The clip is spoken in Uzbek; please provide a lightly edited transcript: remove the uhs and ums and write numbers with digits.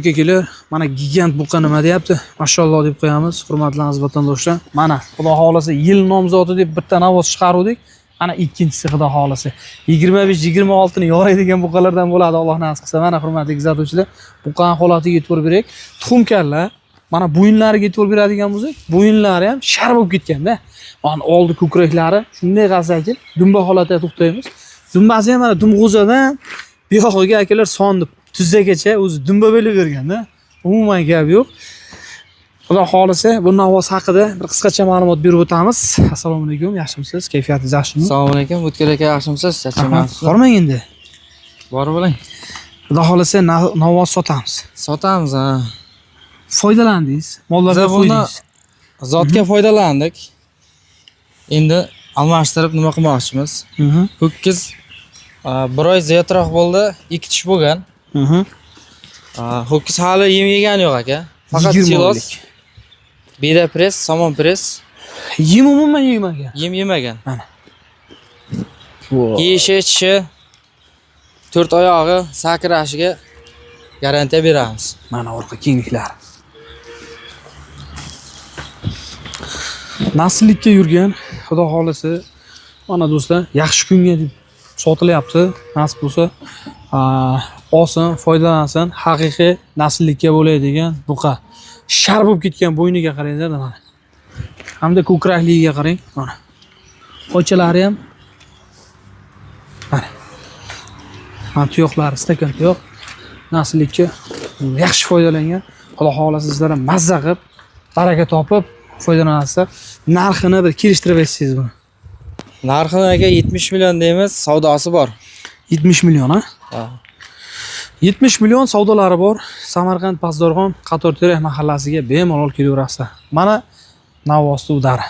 Akalar, mana gigant buqa nima deyapti? Mashalloh deb qo'yamiz, hurmatli aziz vatandoshlar. Mana, xudo xolasa yil nomzodi deb bitta navoz chiqaruvdik. Ana ikkinchisi xudo xolasa 25-26 ni yoraydigan buqalardan bo'ladi, Alloh nasib qilsa. Mana hurmatli kuzatuvchilar, buqaning holatiga e'tibor beraylik. Tuxumkarlar, mana bo'yinlariga e'tibor beradigan bo'lsak, bo'yinlari ham shar bo'lib ketganda. Mana oldi ko'kraklari shunday qalsaki, dumba holatida to'xtaymiz. Dumbasi ham mana dumg'o'zadan buyog'iga akalar sonni tuzzagacha o'zi dumba bo'lib berganda, umuman gap yo'q. Xudo xolasa bu navoz haqida bir qisqacha ma'lumot berib o'tamiz. Assalomu alaykum, yaxshimisiz? Kayfiyatingiz yaxshimi? Assalomu alaykum, O'tkir aka, yaxshimisiz? Charchamayapsiz? Bormang endi. Borib oling. Xudo xolasa navoz sotamiz. Sotamiz, ha. Foydalandingiz, mollarga qo'ydingiz. Zotga foydalandik. Endi almashtirib nima qilmoqchimiz? Ho'kiz bir oy ziyodroq bo'ldi, 2 tish bo'lgan. Ho'kiz hali yem yegani yo'q aka. Faqat silos. Beda press, somon press. Yem umuman yemagan. Yem yemagan. Mana. Yeyishi, ichishi, 4 oyog'i sakrashiga garantiya beramiz. Mana orqa kengliklari. Nasllikka yurgan, xudo xolasa, mana do'stlar, yaxshi kunga deb sotilyapti. Nasib bo'lsa, olsin, foydalansin, haqiqiy nasllikka bo'ladigan buqa. Shar bo'lib ketgan bo'yniga qaranglar mana. Hamda ko'krakligiga qarang, mana. Ochalari ham mana. Mana tuyoqlari stakan tuyoq. Nasllikka yaxshi foydalangan. Xudo xolasa sizlar ham mazza qilib, baraka topib foydalanasizlar. Narxini bir kelishtirib aytsangiz buni. Narxini aka 70 million deymiz, savdosi bor. 70 million, ha? Ha. 70 million savdolari bor. Samarqand Pasdorxon Qatorterak mahallasiga bemalol kelaverasizlar. Mana Navosda udari.